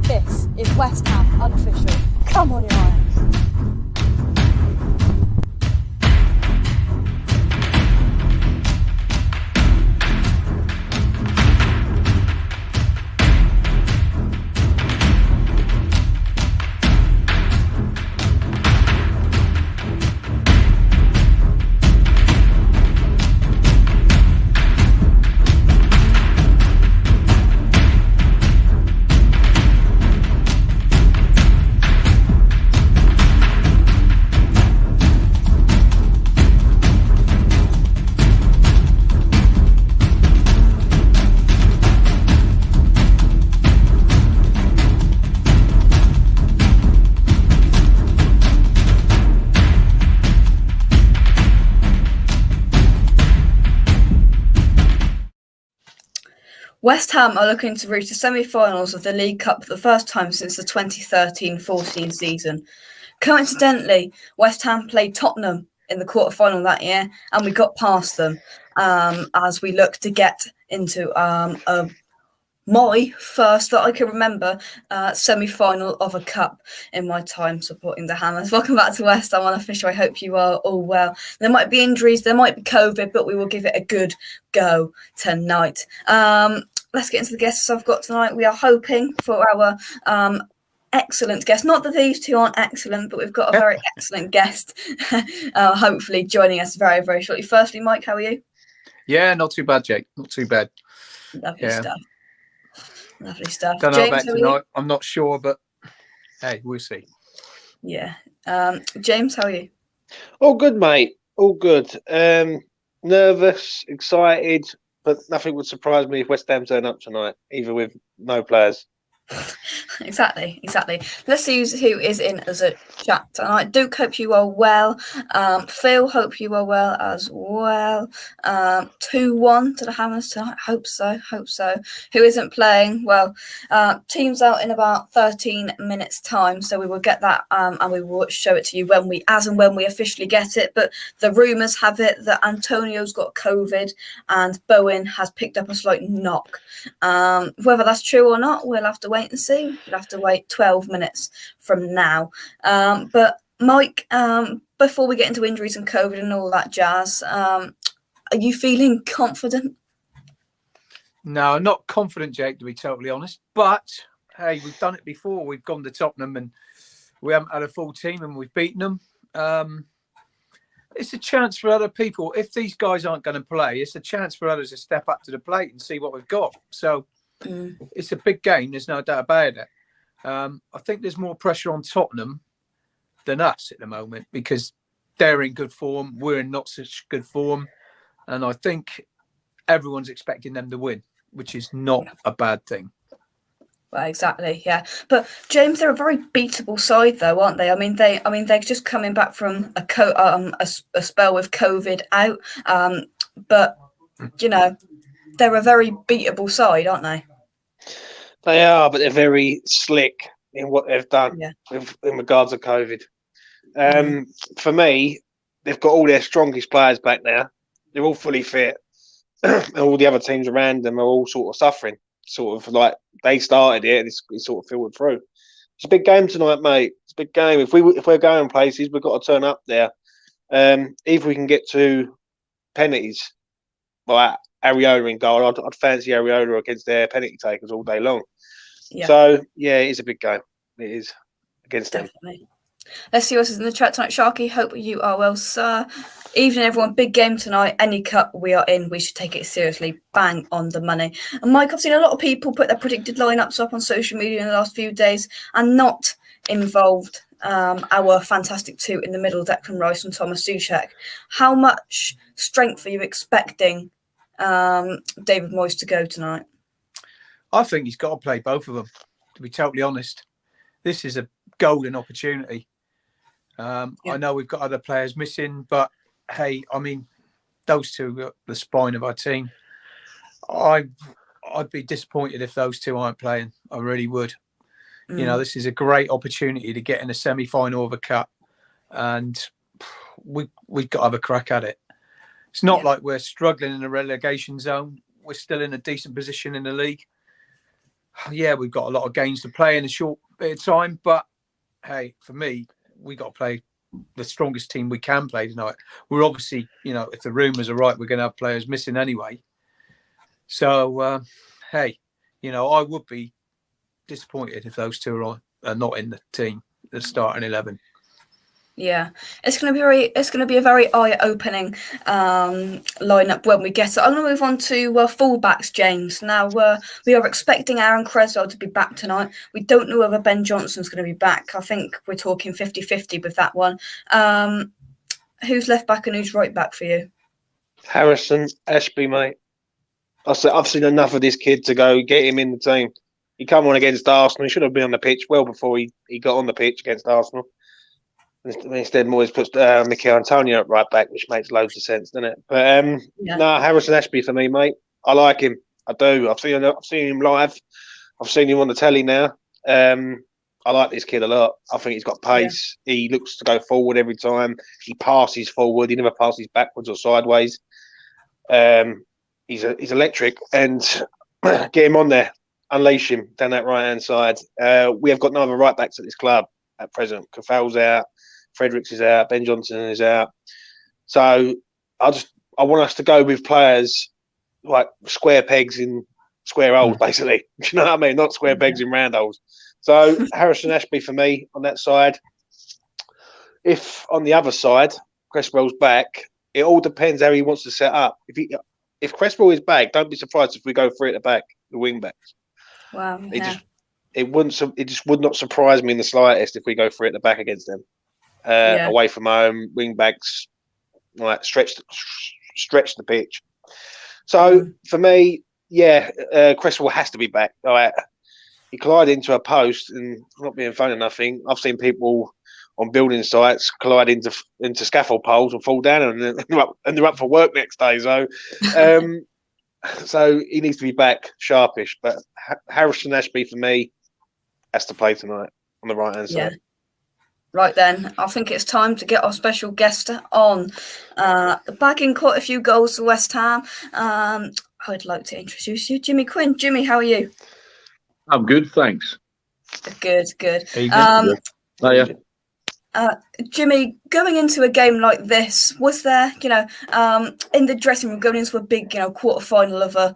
This is West Ham Unofficial. Come on, your Irons. West Ham are looking to reach the semi-finals of the League Cup for the first time since the 2013-14 season. Coincidentally, West Ham played Tottenham in the quarter-final that year, and we got past them as we look to get into my first, that I can remember, semi-final of a cup in my time supporting the Hammers. Welcome back to West Ham Unofficial. I hope you are all well. There might be injuries, there might be COVID, but we will give it a good go tonight. Let's get into the guests I've got tonight. We are hoping for our excellent guest. Not that these two aren't excellent, but we've got a very excellent guest hopefully joining us very, very shortly. Firstly, Mike, how are you? Yeah, not too bad, Jake. Not too bad. Lovely stuff. Lovely stuff. Don't know James, about tonight. I'm not sure, but hey, we'll see. Yeah. James, how are you? All good, mate. All good. Nervous, excited, but nothing would surprise me if West Ham turn up tonight, even with no players. Exactly. Let's see who is in as a chat tonight. Duke, hope you are well. Phil, hope you are well as well. 2-1 to the Hammers tonight. Hope so. Who isn't playing? Well, team's out in about 13 minutes time, so we will get that and we will show it to you when we officially get it. But the rumours have it that Antonio's got COVID and Bowen has picked up a slight knock. Whether that's true or not, we'll have to wait and see. You'll have to wait 12 minutes from now. But Mike, before we get into injuries and COVID and all that jazz, are you feeling confident? No, not confident, Jake, to be totally honest. But hey, we've done it before. We've gone to Tottenham and we haven't had a full team and we've beaten them. It's a chance for other people. If these guys aren't going to play, it's a chance for others to step up to the plate and see what we've got. So it's a big game. There's no doubt about it. I think there's more pressure on Tottenham than us at the moment because they're in good form. We're in not such good form. And I think everyone's expecting them to win, which is not a bad thing. Well, exactly, yeah. But James, they're a very beatable side, though, aren't they? I mean, they're just coming back from a spell with COVID out. But you know, they're a very beatable side, aren't they? They are, but they're very slick in what they've done in regards to COVID. For me, they've got all their strongest players back now. They're all fully fit. And all the other teams around them are all sort of suffering. Sort of like they started it, it's sort of filtered through. It's a big game tonight, mate. It's a big game. If we're going places, we've got to turn up there. If we can get to penalties, like Areola in goal, I'd fancy Areola against their penalty takers all day long. Yeah. So yeah, it is a big game. It is against Definitely. them. Let's see what's in the chat tonight. Sharky, hope you are well, sir. Evening, everyone. Big game tonight. Any cup we are in, we should take it seriously. Bang on the money. And Mike, I've seen a lot of people put their predicted lineups up on social media in the last few days and not involved our fantastic two in the middle, Declan Rice and Thomas Souček. How much strength are you expecting David Moyes to go tonight? I think he's got to play both of them, to be totally honest. This is a golden opportunity. I know we've got other players missing, but hey, I mean, those two are the spine of our team. I'd be disappointed if those two aren't playing. I really would. You know, this is a great opportunity to get in a semi-final of a cup, and we've got to have a crack at it. It's not like we're struggling in a relegation zone. We're still in a decent position in the league. Yeah, we've got a lot of games to play in a short bit of time, but hey, for me, we got to play the strongest team we can play tonight. We're obviously, if the rumours are right, we're going to have players missing anyway. So, hey, I would be disappointed if those two are not in the team, the starting 11. Yeah, it's going to be a very eye-opening lineup when we get it. I'm going to move on to fullbacks, James. Now we are expecting Aaron Creswell to be back tonight. We don't know whether Ben Johnson's going to be back. I think we're talking 50-50 with that one. Who's left back and who's right back for you? Harrison Ashby, mate. I've seen enough of this kid to go get him in the team. He come on against Arsenal. He should have been on the pitch well before he got on the pitch against Arsenal. Instead, Moyes puts Mikel Antonio at right back, which makes loads of sense, doesn't it? But no, Harrison Ashby for me, mate. I like him. I do. I've seen him live. I've seen him on the telly now. I like this kid a lot. I think he's got pace. Yeah. He looks to go forward every time. He passes forward. He never passes backwards or sideways. He's electric, and get him on there. Unleash him down that right-hand side. We have got no other right-backs at this club at present. Cafal's out. Fredericks is out. Ben Johnson is out. So I want us to go with players like square pegs in square holes, basically. Do you know what I mean? Not square pegs in round holes. So Harrison Ashby for me on that side. If on the other side, Cresswell's back, it all depends how he wants to set up. If Cresswell is back, don't be surprised if we go three at the back, the wing backs. Wow. It just would not surprise me in the slightest if we go three at the back against them. Away from home, wing backs like stretch the pitch. So for me, Cresswell has to be back. He collided into a post, and not being funny or nothing, I've seen people on building sites collide into scaffold poles and fall down, and they're up for work next day. So, so he needs to be back sharpish. But Harrison Ashby for me has to play tonight on the right hand side. Right then, I think it's time to get our special guest on. Bagging quite a few goals for West Ham. I'd like to introduce you, Jimmy Quinn. Jimmy, how are you? I'm good, thanks. Good. Jimmy, going into a game like this, was there, in the dressing room, going into a big, quarter-final of a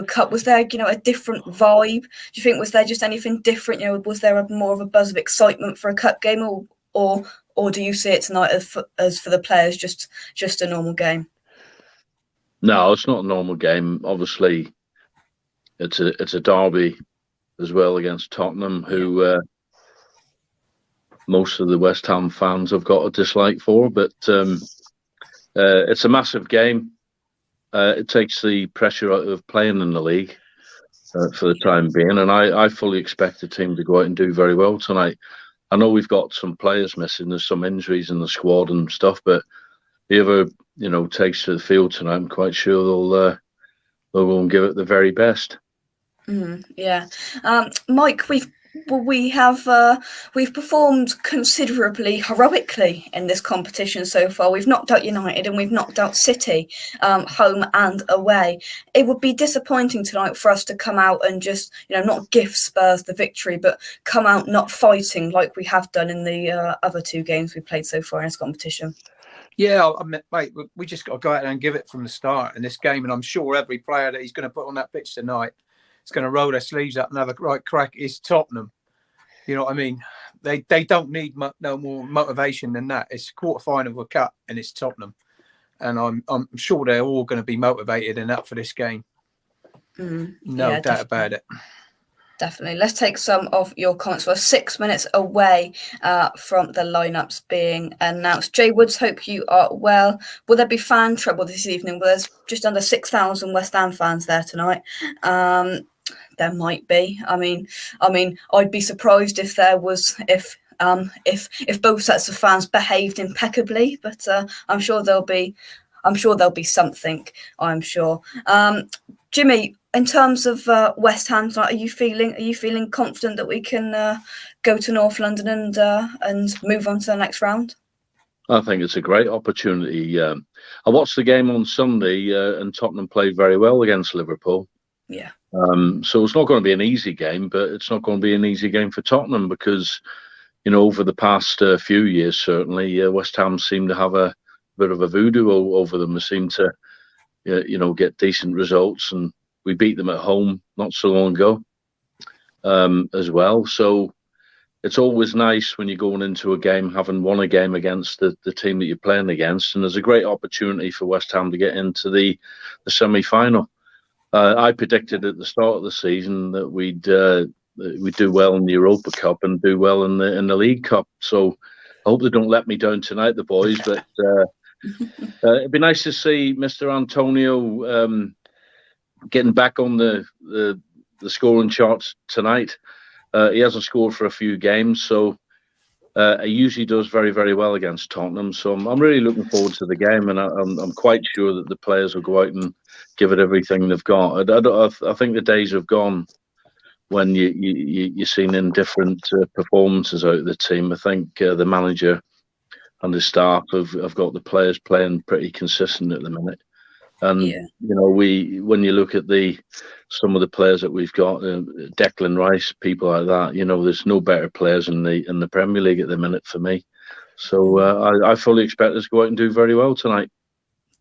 cup, was there, a different vibe? Do you think, was there just anything different? Was there more of a buzz of excitement for a cup game, or do you see it tonight as for the players just a normal game? No, it's not a normal game. Obviously, it's a derby as well against Tottenham, who most of the West Ham fans have got a dislike for, but it's a massive game. It takes the pressure out of playing in the league for the time being, and I fully expect the team to go out and do very well tonight. I know we've got some players missing, there's some injuries in the squad and stuff, but whoever takes to the field tonight, I'm quite sure they'll go and give it the very best. Mike, we've performed considerably heroically in this competition so far. We've knocked out United and we've knocked out City, home and away. It would be disappointing tonight for us to come out and just, not give Spurs the victory, but come out not fighting like we have done in the other two games we played so far in this competition. Yeah, mate, we just got to go out there and give it from the start in this game, and I'm sure every player that he's going to put on that pitch tonight is going to roll their sleeves up and have a right crack. Is Tottenham. You know what I mean? They don't need no more motivation than that. It's quarter-final of a cup and it's Tottenham. And I'm sure they're all going to be motivated and up for this game. No doubt about it. Definitely. Let's take some of your comments. We're 6 minutes away from the lineups being announced. Jay Woods, hope you are well. Will there be fan trouble this evening? Well, there's just under 6,000 West Ham fans there tonight. There might be. I mean, I'd be surprised if there was, if both sets of fans behaved impeccably. But I'm sure there'll be something. I'm sure. Jimmy, in terms of West Ham tonight, are you feeling confident that we can go to North London and move on to the next round? I think it's a great opportunity. I watched the game on Sunday, and Tottenham played very well against Liverpool. Yeah. So it's not going to be an easy game, but it's not going to be an easy game for Tottenham because, over the past few years, certainly, West Ham seem to have a bit of a voodoo over them. They seem to, get decent results, and we beat them at home not so long ago as well. So it's always nice when you're going into a game having won a game against the team that you're playing against, and there's a great opportunity for West Ham to get into the semi-final. I predicted at the start of the season that we'd do well in the Europa Cup and do well in the League Cup. So I hope they don't let me down tonight, the boys. But it'd be nice to see Mr. Antonio getting back on the scoring charts tonight. He hasn't scored for a few games, so he usually does very, very well against Tottenham. So I'm really looking forward to the game, and I'm quite sure that the players will go out and give it everything they've got. I think the days have gone when you're seeing indifferent performances out of the team. I think the manager and the staff have got the players playing pretty consistent at the minute. And when you look at some of the players that we've got, Declan Rice, people like that, there's no better players in the Premier League at the minute for me. So I fully expect us to go out and do very well tonight.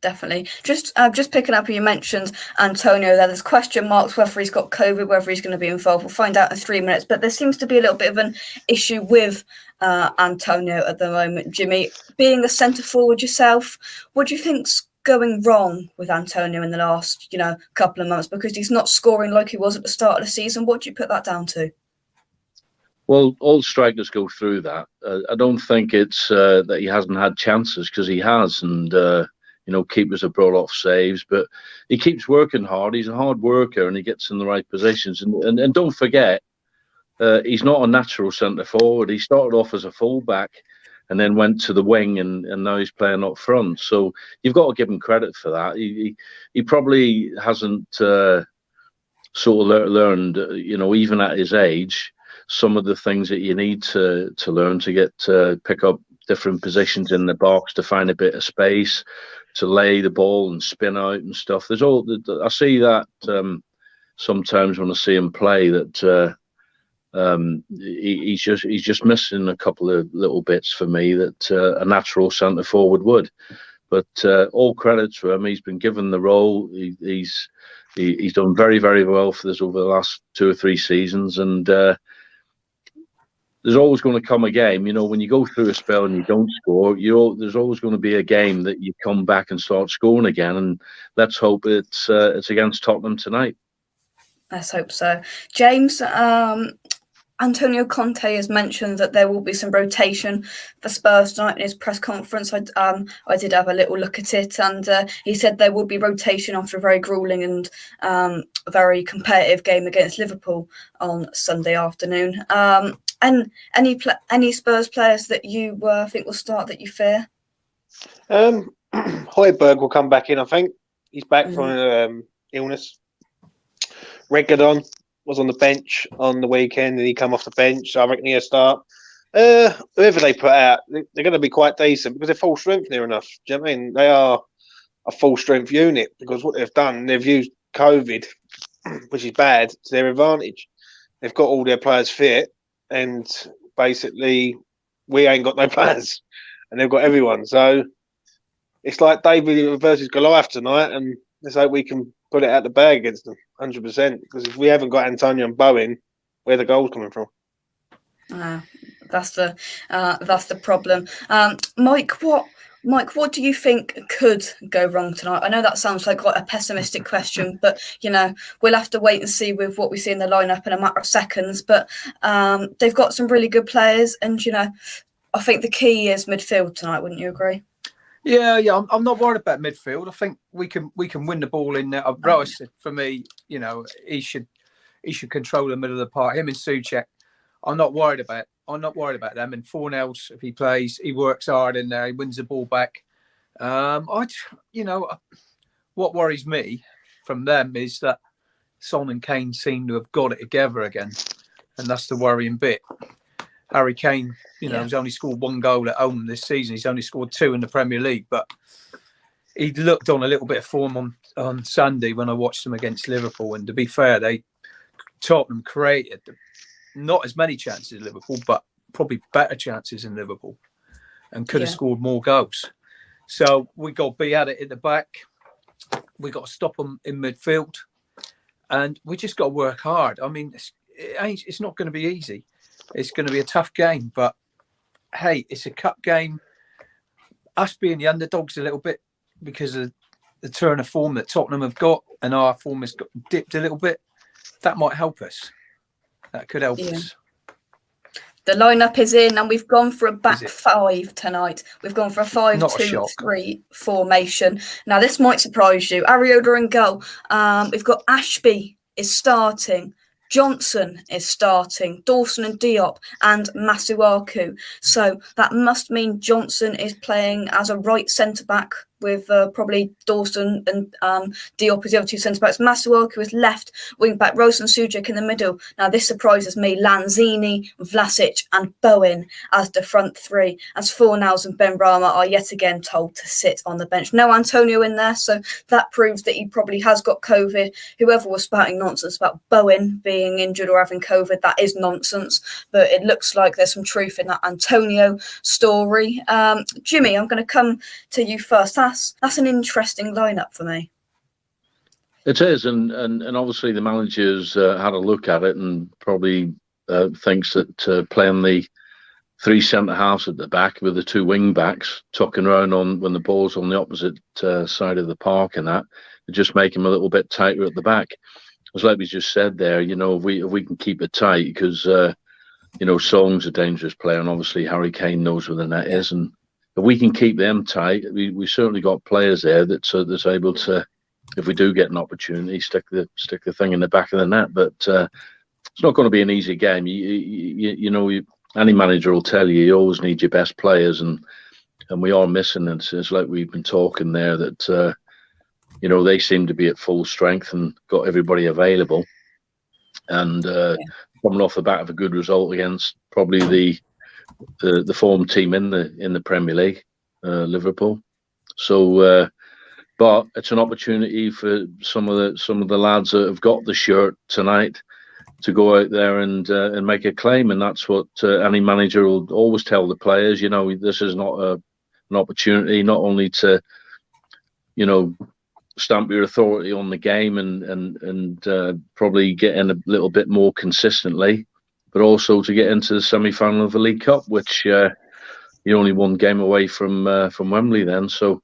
Definitely. Just picking up, you mentioned Antonio there. There's question marks whether he's got COVID, whether he's going to be involved. We'll find out in 3 minutes. But there seems to be a little bit of an issue with Antonio at the moment. Jimmy, being a centre forward yourself, what do you think's going wrong with Antonio in the last, couple of months? Because he's not scoring like he was at the start of the season. What do you put that down to? Well, all strikers go through that. I don't think it's that he hasn't had chances, because he has, and keepers have brought off saves, but he keeps working hard. He's a hard worker, and he gets in the right positions. And don't forget, he's not a natural centre forward. He started off as a fullback, and then went to the wing, and now he's playing up front. So you've got to give him credit for that. He probably hasn't sort of learned, even at his age, some of the things that you need to learn to get to pick up different positions in the box, to find a bit of space, to lay the ball and spin out and stuff. I see that sometimes when I see him play, that he's just missing a couple of little bits for me that a natural centre forward would. But all credit to him. He's been given the role. He's done very, very well for this over the last 2 or 3 seasons, and there's always going to come a game, when you go through a spell and you don't score, there's always going to be a game that you come back and start scoring again. And let's hope it's against Tottenham tonight. Let's hope so. James, Antonio Conte has mentioned that there will be some rotation for Spurs tonight in his press conference. I did have a little look at it, and he said there will be rotation after a very gruelling and very competitive game against Liverpool on Sunday afternoon. And any Spurs players that you think will start that you fear? Højbjerg will come back in, I think. He's back from illness. Reguilón was on the bench on the weekend, and he come off the bench, so I reckon he'll start. Whoever they put out, they're going to be quite decent because they're full strength near enough. Do you know what I mean? They are a full strength unit, because what they've done, they've used COVID, which is bad, to their advantage. They've got all their players fit, and basically we ain't got no players, and they've got everyone. So it's like David versus Goliath tonight, and let's hope we can put it out the bag against them 100%, because if we haven't got Antonio and Bowen, where are the goals coming from? That's the problem. Mike, what do you think could go wrong tonight? I know that sounds like quite a pessimistic question, but we'll have to wait and see with what we see in the lineup in a matter of seconds. But they've got some really good players, and I think the key is midfield tonight. Wouldn't you agree? Yeah. I'm not worried about midfield. I think we can win the ball in there. Rice, for me, he should control the middle of the park. Him and Souček, I'm not worried about them. And Fornells, if he plays, he works hard in there. He wins the ball back. What worries me from them is that Son and Kane seem to have got it together again, and that's the worrying bit. Harry Kane, has only scored 1 goal at home this season. He's only scored 2 in the Premier League, but he looked on a little bit of form on Sunday when I watched them against Liverpool. And to be fair, Tottenham created not as many chances as Liverpool, but probably better chances than Liverpool, and could have scored more goals. So we got to be at it at the back. We got to stop them in midfield, and we just got to work hard. I mean, it's not going to be easy. It's going to be a tough game, but hey, it's a cup game. Us being the underdogs a little bit because of the turn of form that Tottenham have got, and our form has got dipped a little bit, that might help us. That could help us. The lineup is in, and we've gone for a back five tonight. We've gone for a 5-2-3 formation. Now, this might surprise you. Ariola in goal. We've got Ashby is starting. Johnson is starting, Dawson and Diop, and Masuaku. So that must mean Johnson is playing as a right centre-back with probably Dawson and Diop as the other two centre-backs. Masuaku is left, wing-back, Rose and Sujic in the middle. Now this surprises me. Lanzini, Vlasic and Bowen as the front three, as Fornals and Benrahma are yet again told to sit on the bench. No Antonio in there, so that proves that he probably has got COVID. Whoever was spouting nonsense about Bowen being injured or having COVID, that is nonsense, but it looks like there's some truth in that Antonio story. Jimmy, I'm going to come to you first. That's an interesting lineup for me. It is, and obviously the manager's had a look at it and probably thinks that playing the three centre halves at the back with the two wing backs tucking around on when the ball's on the opposite side of the park and that, it just make him a little bit tighter at the back. As like we just said there, if we can keep it tight, because Song's a dangerous player, and obviously Harry Kane knows where the net is, and if we can keep them tight, we certainly got players there that's able to, if we do get an opportunity, stick the thing in the back of the net. But it's not going to be an easy game. Any manager will tell you always need your best players, and we are missing. It's like we've been talking there that they seem to be at full strength and got everybody available, and coming off the back of a good result against probably the form team in the Premier League, Liverpool. So, but it's an opportunity for some of the lads that have got the shirt tonight to go out there and make a claim, and that's what any manager will always tell the players. This is not an opportunity not only to stamp your authority on the game and probably get in a little bit more consistently, but also to get into the semi-final of the League Cup, which you're only one game away from Wembley then. So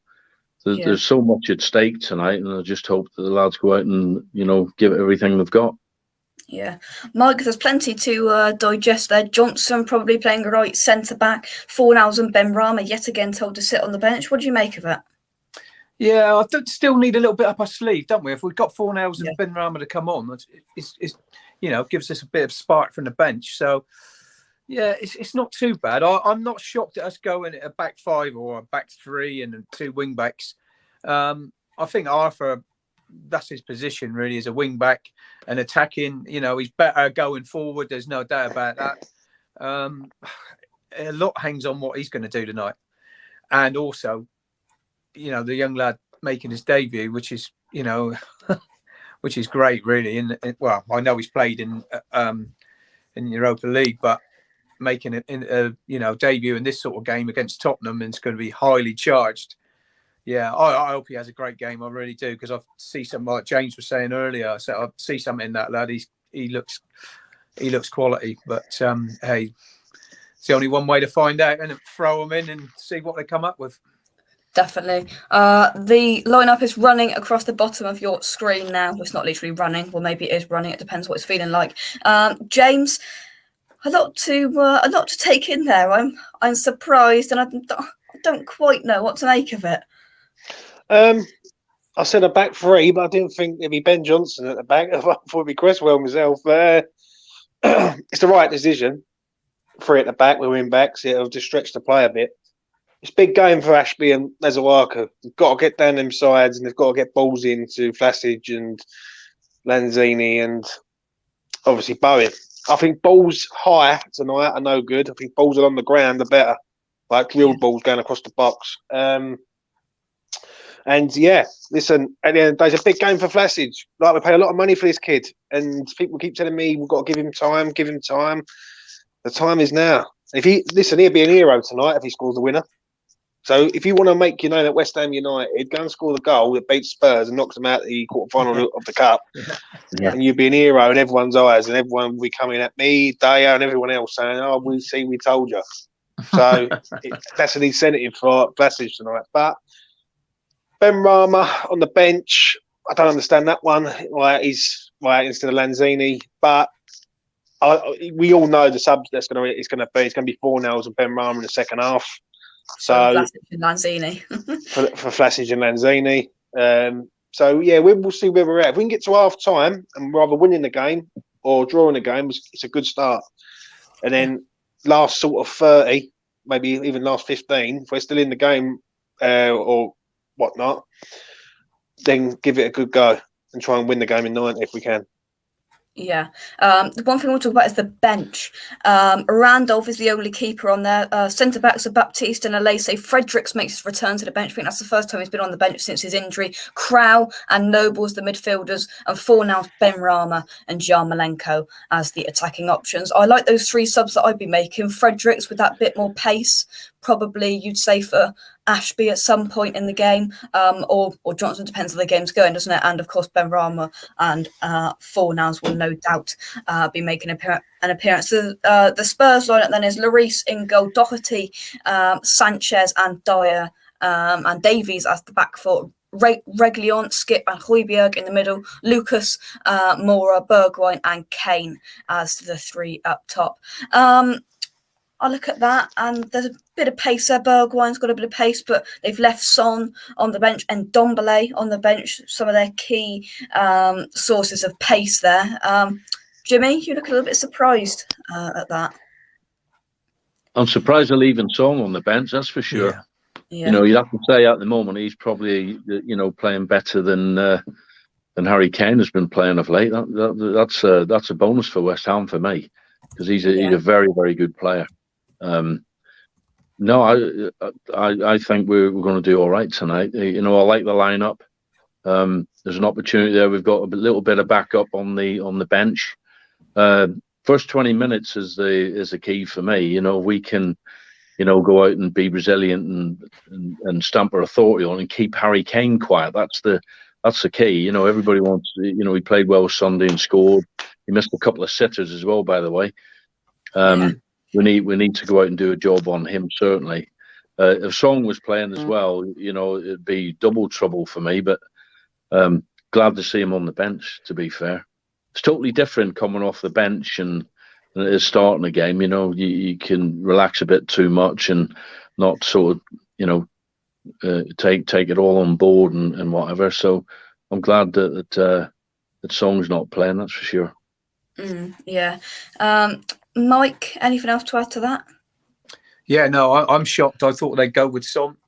there's so much at stake tonight, and I just hope that the lads go out and give it everything they've got. Yeah, Mike, there's plenty to digest there. Johnson probably playing a right centre-back. Fornals and Benrahma yet again told to sit on the bench. What do you make of it? Yeah, I still need a little bit up our sleeve, don't we? If we've got Fornals and Benrahma to come on, it's gives us a bit of spark from the bench. So, yeah, it's not too bad. I'm not shocked at us going at a back five or a back three and two wing backs. I think Arthur, that's his position really, as a wing back and attacking. He's better going forward. There's no doubt about that. A lot hangs on what he's going to do tonight, and also, the young lad making his debut, which is which is great, really. Well, I know he's played in Europa League, but making it in debut in this sort of game against Tottenham, and it's going to be highly charged. Yeah, I hope he has a great game. I really do, because I see something like James was saying earlier. I see something in that lad. He looks quality, but hey, it's the only one way to find out, and throw them in and see what they come up with. Definitely. The lineup is running across the bottom of your screen now. It's not literally running. Well, maybe it is running. It depends what it's feeling like. James, a lot to take in there. I'm surprised, and I don't quite know what to make of it. I said a back three, but I didn't think it'd be Ben Johnson at the back. I thought it'd be Cresswell myself. It's the right decision. Three at the back with wing backs. It'll just stretch the play a bit. It's a big game for Ashby and Masuaku. They've got to get down them sides, and they've got to get balls into Vlasic and Lanzini and obviously Bowen. I think balls high tonight are no good. I think balls along the ground are better, like real balls going across the box. And And yeah, listen, at the end of the day, it's a big game for Flassage. Like, we pay a lot of money for this kid, and people keep telling me we've got to give him time, give him time. The time is now. If he listen, he'll be an hero tonight if he scores the winner. So if you want to make your name at West Ham United, go and score the goal that beats Spurs and knocks them out the quarterfinal of the cup. Yeah. And you'll be an hero in everyone's eyes, and everyone will be coming at me, Daya, and everyone else saying, "Oh, we told you." So that's an incentive for Flassage tonight. But Ben Rama on the bench, I don't understand that one. Why he's instead of Lanzini, but we all know the subs it's going to be 4-0 and Ben Rama in the second half. So Flassage and Lanzini. for Flassage and Lanzini. So yeah, we'll see where we're at. If we can get to half time and we're either winning the game or drawing the game, it's a good start. And then last sort of 30, maybe even last 15, if we're still in the game or whatnot, then give it a good go and try and win the game in 90 if we can. Yeah. The one thing we'll talk about is the bench. Randolph is the only keeper on there. Centre backs are Baptiste and Alese. Fredericks makes his return to the bench. I think that's the first time he's been on the bench since his injury. Crow and Noble's the midfielders, and 4 now Ben Rama and Yarmolenko as the attacking options. I like those 3 subs that I'd be making. Fredericks with that bit more pace, probably you'd say for Ashby at some point in the game, or Johnson, depends how the game's going, doesn't it? And of course Ben Rama and 4 nows will no doubt be making an appearance. The Spurs lineup then is Lloris in goal, Doherty, Sanchez and Dyer, and Davies as the back four. Reguilon, Skip and Højbjerg in the middle, Lucas, Mora, Bergwijn and Kane as the 3 up top. I look at that and there's a bit of pace there. Bergwijn's got a bit of pace, but they've left Son on the bench and Dombele on the bench, some of their key sources of pace there. Jimmy, you look a little bit surprised at that. I'm surprised they're leaving Song on the bench, that's for sure. Yeah. You know, you'd have to say at the moment he's probably, playing better than Harry Kane has been playing of late. That's a bonus for West Ham for me, because he's a very, very good player. No, I think we're going to do all right tonight. I like the lineup. There's an opportunity there. We've got a little bit of backup on the bench. First 20 minutes is the key for me. We can, go out and be resilient and stamp our authority on and keep Harry Kane quiet. That's the key. Everybody wants. He played well Sunday and scored. He missed a couple of sitters as well, by the way. We need to go out and do a job on him, certainly. If Song was playing as well, it'd be double trouble for me. But glad to see him on the bench, to be fair. It's totally different coming off the bench and it is starting a game. You can relax a bit too much and not sort of, take it all on board and whatever. So I'm glad that Song's not playing, that's for sure. Yeah. Mike, anything else to add to that? Yeah, no, I'm shocked. I thought they'd go with Son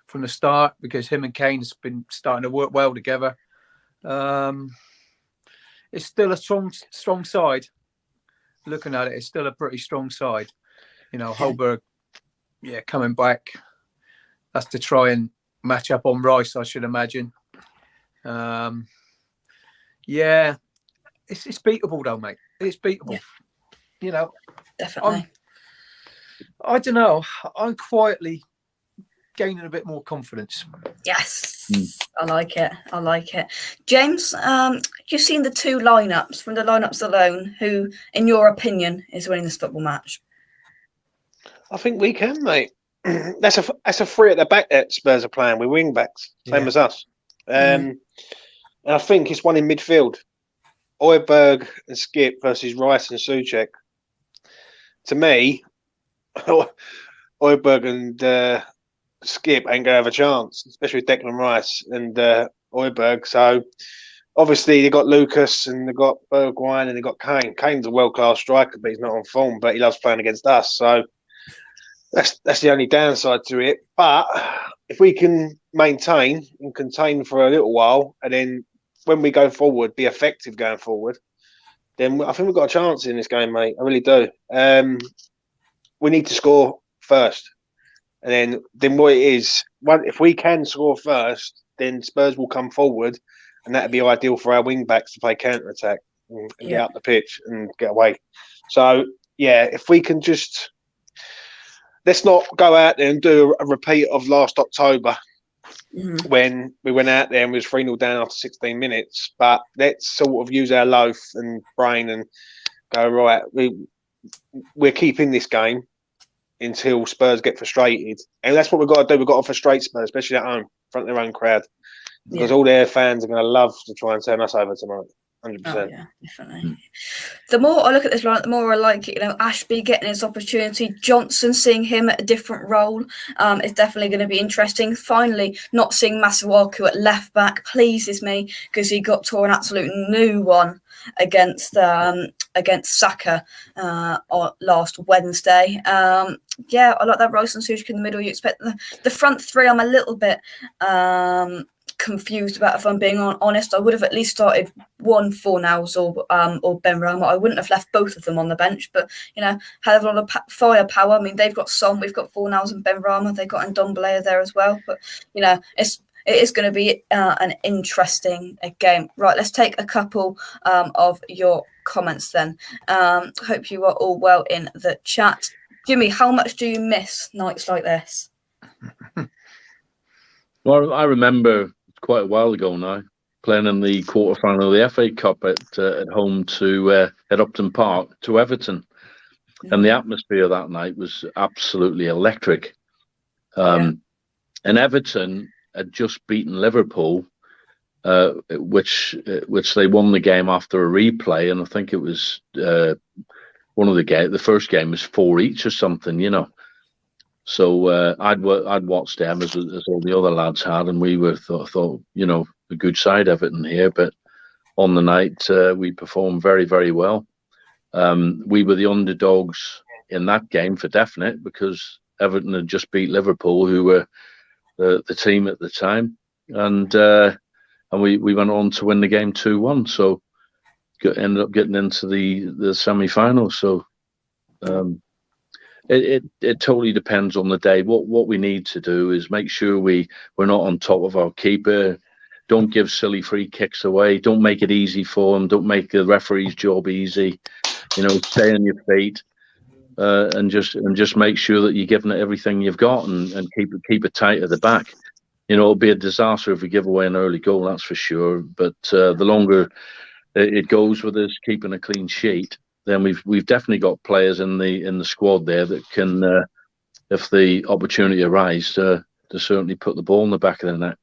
from the start because him and Kane's been starting to work well together. It's still a strong side. Looking at it, it's still a pretty strong side. Højbjerg, coming back. That's to try and match up on Rice, I should imagine. It's beatable though, mate. It's beatable. Definitely. I don't know. I'm quietly gaining a bit more confidence. Yes, I like it. James, you've seen the 2 lineups. From the lineups alone, who, in your opinion, is winning this football match? I think we can, mate. That's a 3 at the back that Spurs are playing with wing backs, same as us. And I think it's one in midfield. Højbjerg and Skip versus Rice and Souček. To me, Højbjerg and Skip ain't going to have a chance, especially with Declan Rice and Højbjerg. So, obviously, they've got Lucas and they've got Bergwijn and they've got Kane. Kane's a world-class striker, but he's not on form, but he loves playing against us. So, that's the only downside to it. But if we can maintain and contain for a little while, and then when we go forward, be effective going forward, then I think we've got a chance in this game, mate. I really do. We need to score first. And then what it is, if we can score first, then Spurs will come forward, and that'd be ideal for our wing backs to play counter attack and get up the pitch and get away. So yeah, if we can just let's not go out there and do a repeat of last October when we went out there and we was 3-0 down after 16 minutes. But let's sort of use our loaf and brain and go, right, we're keeping this game until Spurs get frustrated. And that's what we've got to do. We've got to frustrate Spurs, especially at home, in front of their own crowd. Because all their fans are going to love to try and turn us over tonight. 100%. Oh, yeah, definitely. The more I look at this lineup, the more I like it. Ashby getting his opportunity, Johnson seeing him at a different role is definitely going to be interesting. Finally, not seeing Masuaku at left back pleases me because he got to an absolute new one against Saka last Wednesday. Yeah, I like that. Rice and Sujic in the middle. You expect the front three. I'm a little bit confused about, if I'm being honest. I would have at least started one Fornals or Benrahma. I wouldn't have left both of them on the bench, but had a lot of firepower. I mean, they've got Son, we've got Fornals and Benrahma. They've got Ndombele there as well. But it is going to be an interesting game. Right, let's take a couple of your comments then. Hope you are all well in the chat. Jimmy, how much do you miss nights like this? Well, I remember quite a while ago now playing in the quarter-final of the FA Cup at home at Upton Park to Everton, and the atmosphere that night was absolutely electric. And Everton had just beaten Liverpool, which they won the game after a replay, and I think it was one of the first game was 4 each or something, So I'd watched them as all the other lads had, and we were thought a good side Everton here. But on the night we performed very, very well. We were the underdogs in that game for definite because Everton had just beat Liverpool, who were the team at the time, and we went on to win the game 2-1. So ended up getting into the semi-final. So. It totally depends on the day. What we need to do is make sure we're not on top of our keeper. Don't give silly free kicks away. Don't make it easy for them. Don't make the referee's job easy. Stay on your feet and just make sure that you're giving it everything you've got and keep it tight at the back. It'll be a disaster if we give away an early goal, that's for sure. But the longer it goes with us keeping a clean sheet, then we've definitely got players in the squad there that can, if the opportunity arises, to certainly put the ball in the back of the net.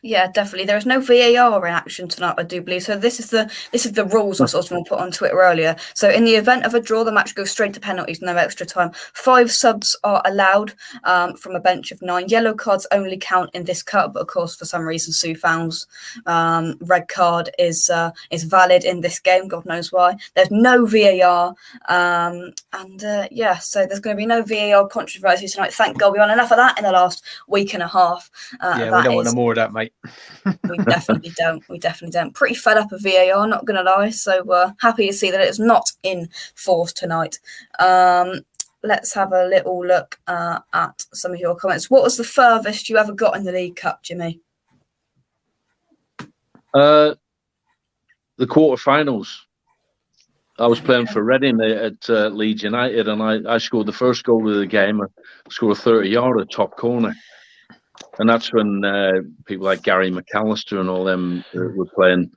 Yeah, definitely. There is no VAR in action tonight, I do believe. So this is the rules I sort of put on Twitter earlier. So in the event of a draw, the match goes straight to penalties, no extra time. 5 subs are allowed from a bench of 9. Yellow cards only count in this cup, but of course, for some reason, Soufal's red card is valid in this game. God knows why. There's no VAR, so there's going to be no VAR controversy tonight. Thank God, we won enough of that in the last week and a half. We don't want no more of that, mate. We definitely don't. We definitely don't. Pretty fed up of VAR, not going to lie. So we're happy to see that it's not in force tonight. Let's have a little look at some of your comments. What was the furthest you ever got in the League Cup, Jimmy? The quarterfinals. I was playing for Reading at Leeds United, and I scored the first goal of the game. I scored a 30-yarder top corner. And that's when people like Gary McAllister and all them were playing.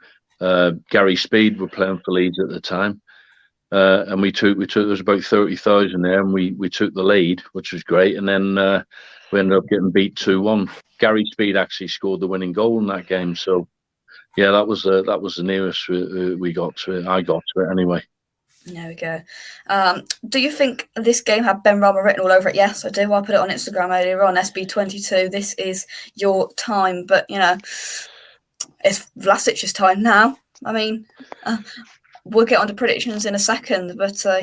Gary Speed were playing for Leeds at the time, and we took. There was about 30,000 there, and we took the lead, which was great. And then we ended up getting beat 2-1. Gary Speed actually scored the winning goal in that game. So yeah, that was the nearest we got to it. I got to it anyway. There we go. Do you think this game had Benrahma written all over it? Yes, I do. I put it on Instagram earlier on, SB22. This is your time. But, it's Vlasic's time now. I mean, we'll get on to predictions in a second. But, we'll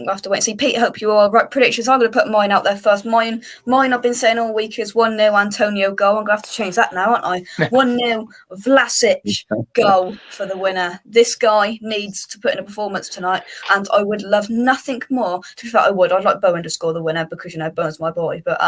have to wait and see. Pete, I hope you are right. Predictions, I'm going to put mine out there first. Mine I've been saying all week is 1-0 Antonio goal. I'm going to have to change that now, aren't I? 1-0 Vlasic goal for the winner. This guy needs to put in a performance tonight, and I would love nothing more. To be fair, I'd like Bowen to score the winner because, Bowen's my boy. But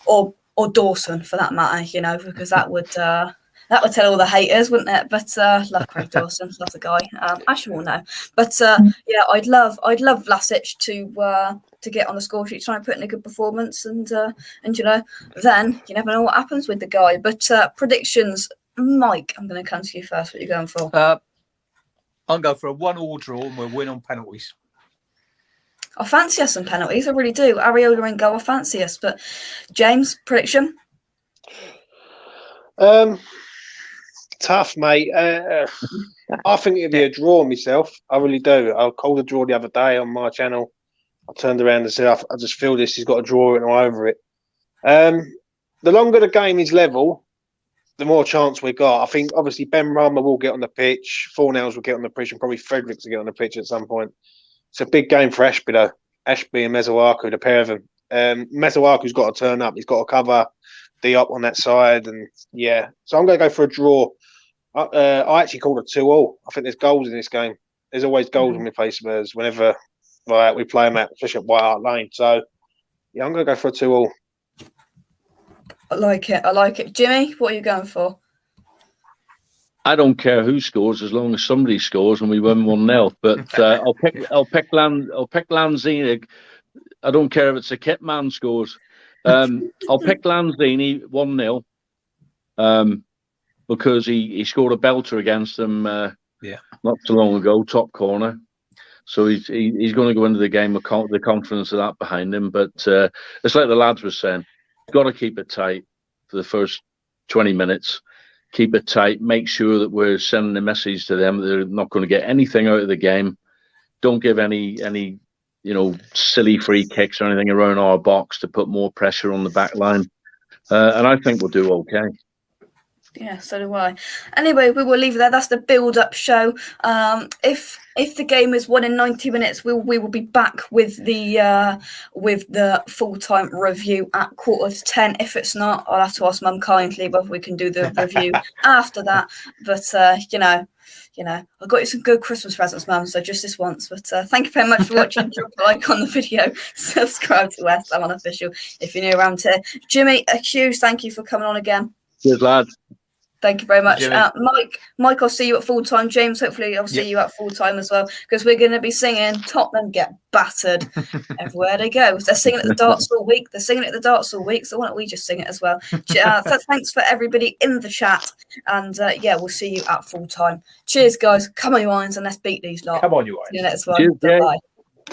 or or Dawson for that matter, you know, because that would tell all the haters, wouldn't it? But love Craig Dawson, love the guy. As you all know. But yeah, I'd love Vlasic to get on the score sheet, try and put in a good performance, and you know, then you never know what happens with the guy. But predictions, Mike, I'm going to come to you first. What are you going for? I'm going for a 1-1 draw, and we'll win on penalties. I fancy us some penalties. I really do. Areola in goal, I fancy us. But James, prediction? Tough, mate. I think it'd be a draw myself. I really do. I called a draw the other day on my channel. I turned around and said, I just feel this. He's got a draw written all over it. The longer the game is level, the more chance we got. I think, obviously, Ben Rama will get on the pitch. Fornells will get on the pitch, and probably Fredericks will get on the pitch at some point. It's a big game for Ashby, though. Ashby and Mesoaku, the pair of them. Mesoaku's got to turn up. He's got to cover Diop on that side. And, yeah. So I'm going to go for a draw. I actually called it 2-2. I think there's goals in this game. There's always goals when we play Spurs whenever we play them especially at White Hart Lane. So, yeah, I'm going to go for a 2-2. I like it. Jimmy, what are you going for? I don't care who scores as long as somebody scores and we win 1-0. But I'll pick Lanzini. I don't care if it's a kit man scores. I'll pick Lanzini 1-0. Because he scored a belter against them not too long ago, top corner. So he's going to go into the game with the confidence of that behind him. But it's like the lads were saying, got to keep it tight for the first 20 minutes. Keep it tight. Make sure that we're sending a message to them that they're not going to get anything out of the game. Don't give any silly free kicks or anything around our box to put more pressure on the back line. And I think we'll do okay. Yeah, so do I. Anyway, we will leave it there. That's the build-up show. If the game is won in 90 minutes, we will be back with the full-time review at 10:15. If it's not, I'll have to ask Mum kindly whether we can do the review after that. But you know, I got you some good Christmas presents, Mum. So just this once. But thank you very much for watching. Drop a like on the video. Subscribe to West Ham Unofficial if you're new around here. Jimmy, a huge thank you for coming on again. Cheers, lads. Thank you very much. Mike, I'll see you at full time. James, hopefully I'll see you at full time as well, because we're going to be singing Tottenham Get Battered everywhere they go. They're singing at the darts all week. So why don't we just sing it as well? So thanks for everybody in the chat. And we'll see you at full time. Cheers, guys. Come on, you irons, and let's beat these lot. Come on, you irons. See you next one. Bye.